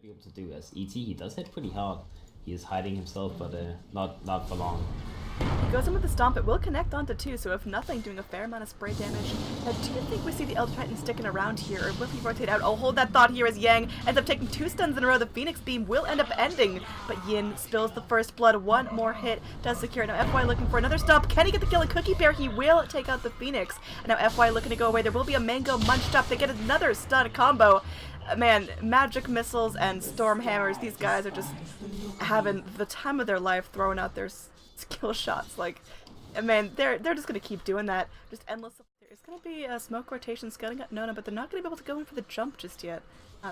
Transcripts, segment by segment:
Be able to do as ET. He does hit pretty hard. He is hiding himself, but not for long. He goes in with the stomp. It will connect onto 2, so if nothing, doing a fair amount of spray damage. Now, do you think we see the Elder Titan sticking around here, or will he rotate out? Oh, hold that thought here as Yang ends up taking 2 stuns in a row. The Phoenix Beam will end up ending, but Yin spills the first blood. One more hit does secure it. Now FY looking for another stomp. Can he get the kill? And Cookie Bear, he will take out the Phoenix. And now FY looking to go away. There will be a Mango munched up. They get another stun combo. Man, magic missiles and storm hammers, these guys are just having the time of their life throwing out their skill shots. Like, man, they're just gonna keep doing that. Just endless. There's gonna be a smoke rotation scouting at Nona, but they're not gonna be able to go in for the jump just yet.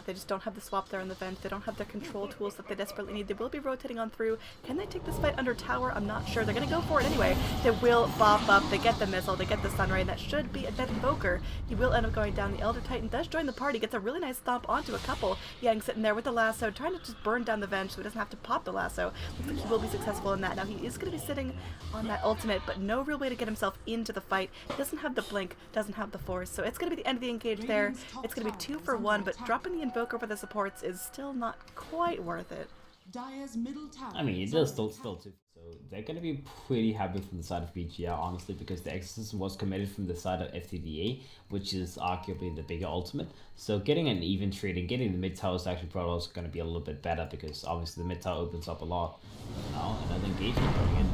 They just don't have the swap there in the vent. They don't have their control tools that they desperately need. They will be rotating on through. Can they take this fight under tower? I'm not sure. They're going to go for it anyway. They will bop up. They get the missile. They get the sunray. And that should be a dead invoker. He will end up going down. The Elder Titan does join the party. Gets a really nice stomp onto a couple. Yang sitting there with the lasso, trying to just burn down the vent so he doesn't have to pop the lasso. Looks like he will be successful in that. Now he is going to be sitting on that ultimate, but no real way to get himself into the fight. He doesn't have the blink, doesn't have the force. So it's going to be the end of the engage there. It's going to be 2 for 1, but dropping the invoker for the support is still not quite worth it. I mean, it does still too. So they're gonna be pretty happy from the side of VG.R, honestly, because the exorcism was committed from the side of FTD.A, which is arguably the bigger ultimate. So getting an even trade and getting the mid tower is actually probably also gonna be a little bit better, because obviously the mid tower opens up a lot. Now another engagement going in.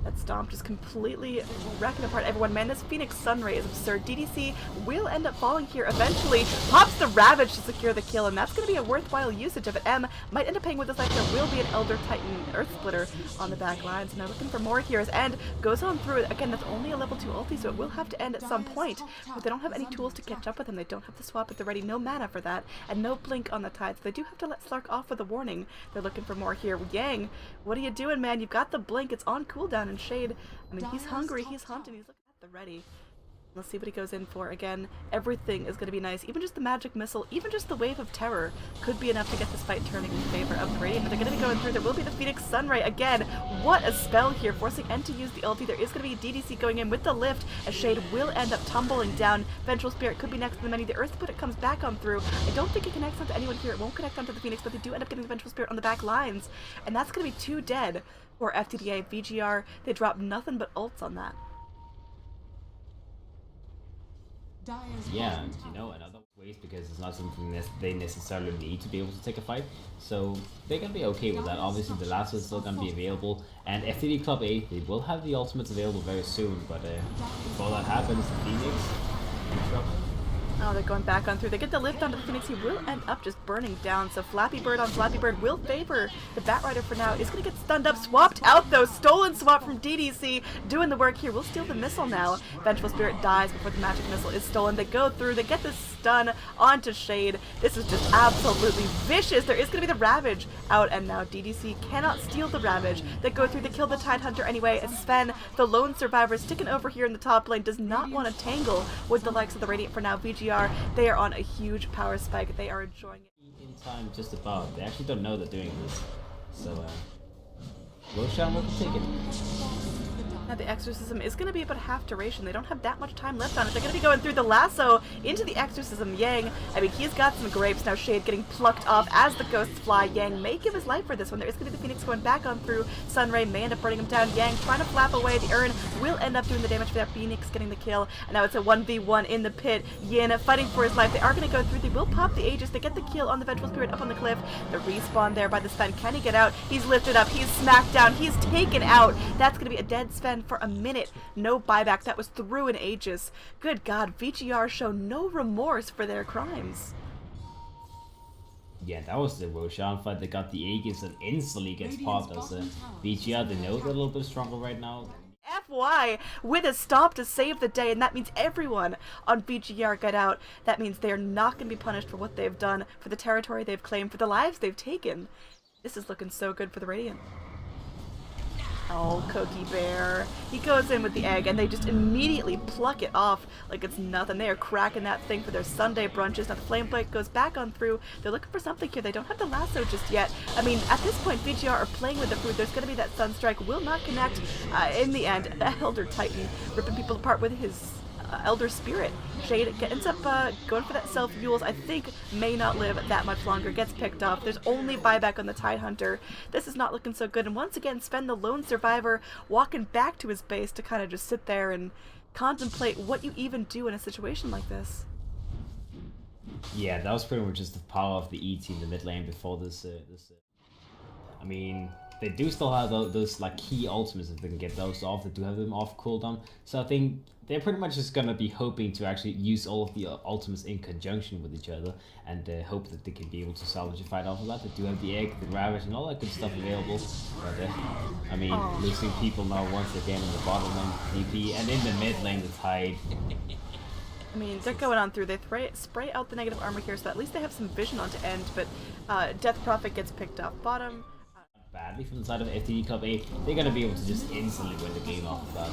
That stomp just completely wrecking apart everyone. Man, this Phoenix Sunray is absurd. DDC will end up falling here eventually. Pops the Ravage to secure the kill, and that's going to be a worthwhile usage of it. M might end up paying with this life. There will be an Elder Titan Earth Splitter on the back lines. Now looking for more here as End goes on through it. Again, that's only a level 2 ulti, so it will have to end at some point. But they don't have any tools to catch up with him. They don't have the swap at the ready. No mana for that, and no blink on the tide. So they do have to let Slark off with a warning. They're looking for more here. Yang, what are you doing, man? You've got the blink. It's on cooldown. And Shade, I mean, he's hungry, he's hunting, he's looking at the ready. Let's see what he goes in for. Again, everything is going to be nice. Even just the magic missile, even just the wave of terror could be enough to get this fight turning in favor of the Radiant. But they're going to be going through. There will be the Phoenix Sunray again. What a spell here, forcing N to use the ulti. There is going to be a DDC going in with the lift, as Shade will end up tumbling down. Vengeful Spirit could be next in the menu. The Earth Split comes back on through. I don't think it connects onto anyone here. It won't connect onto the Phoenix, but they do end up getting the Vengeful Spirit on the back lines. And that's going to be 2 dead for FTD.A. VG.R, they drop nothing but ults on that. Yeah, and you know, another ways, because it's not something they necessarily need to be able to take a fight, so they're gonna be okay with that. Obviously the lasso is still gonna be available, and FTD Club A, they will have the ultimates available very soon, but before that happens, the Phoenix in trouble. Oh, they're going back on through. They get the lift onto the Phoenix. He will end up just burning down. So Flappy Bird on Flappy Bird will favor the Batrider for now. Is going to get stunned up. Swapped out, though. Stolen swap from DDC. Doing the work here. We'll steal the missile now. Vengeful Spirit dies before the magic missile is stolen. They go through. They get the stun onto Shade. This is just absolutely vicious. There is going to be the Ravage out, and now DDC cannot steal the Ravage. They go through. They kill the Tidehunter anyway. And Sven, the lone survivor, sticking over here in the top lane, does not want to tangle with the likes of the Radiant for now. VG.R, they are on a huge power spike. They are enjoying it. In time, just about. They actually don't know they're doing this. So, Roshan will take it. Now the Exorcism is going to be about half duration. They don't have that much time left on it. They're going to be going through the lasso into the Exorcism. Yang, I mean, he's got some grapes. Now Shade getting plucked off as the ghosts fly. Yang may give his life for this one. There is going to be the Phoenix going back on through. Sunray may end up burning him down. Yang trying to flap away. The Urn will end up doing the damage for that Phoenix, getting the kill. And now it's a 1v1 in the pit. Yin fighting for his life. They are going to go through. They will pop the Aegis. They get the kill on the Vengeful Spirit up on the cliff. The respawn there by the Sven. Can he get out? He's lifted up. He's smacked down. He's taken out. That's going to be a dead Sven for a minute. No buyback. That was through an Aegis. Good God, VG.R show no remorse for their crimes. Yeah, that was the Roshan fight. They got the Aegis and instantly gets popped as VG.R. They know they're a little bit stronger right now. FY with a stop to save the day, and that means everyone on VG.R got out. That means they're not going to be punished for what they've done, for the territory they've claimed, for the lives they've taken. This is looking so good for the Radiant. Oh, Cookie Bear. He goes in with the egg, and they just immediately pluck it off like it's nothing. They are cracking that thing for their Sunday brunches. Now the Flame Blade goes back on through. They're looking for something here. They don't have the lasso just yet. I mean, at this point, VG.R are playing with the food. There's going to be that Sunstrike. Will not connect in the end. Elder Titan ripping people apart with his Elder Spirit. Shade ends up going for that self-Yules. I think may not live that much longer. Gets picked up. There's only buyback on the Tidehunter. This is not looking so good. And once again, Sven, the lone survivor, walking back to his base to kind of just sit there and contemplate what you even do in a situation like this. Yeah, that was pretty much just the power of the ET in the mid lane before this. I mean, they do still have those like key ultimates if they can get those off. They do have them off cooldown, so I think they're pretty much just gonna be hoping to actually use all of the ultimates in conjunction with each other and hope that they can be able to salvage a fight off of that. They do have the egg, the ravage, and all that good stuff available. But I mean, losing people now once again in the bottom lane, DP, and in the mid lane, the Tide. I mean, they're going on through. They spray out the negative armor here, so at least they have some vision on to end, but Death Prophet gets picked up bottom. Badly from the side of FTD.A, they're going to be able to just instantly win the game off of that.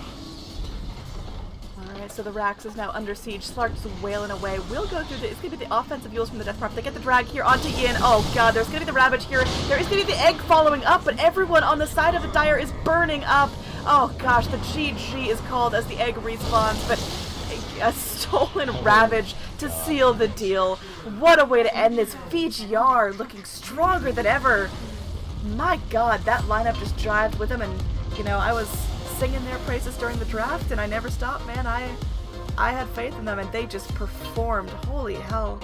Alright, so the Rax is now under siege. Slark just wailing away. We'll go through it's going to be the offensive Yules from the Death Prophet. They get the drag here onto Yin. Oh god, there's going to be the Ravage here. There is going to be the egg following up, but everyone on the side of the Dire is burning up. Oh gosh, the GG is called as the egg respawns, but a stolen Ravage to seal the deal. What a way to end this. VG.R looking stronger than ever. My god, that lineup just jived with him, and you know, I was singing their praises during the draft and I never stopped, man. I had faith in them and they just performed. Holy hell.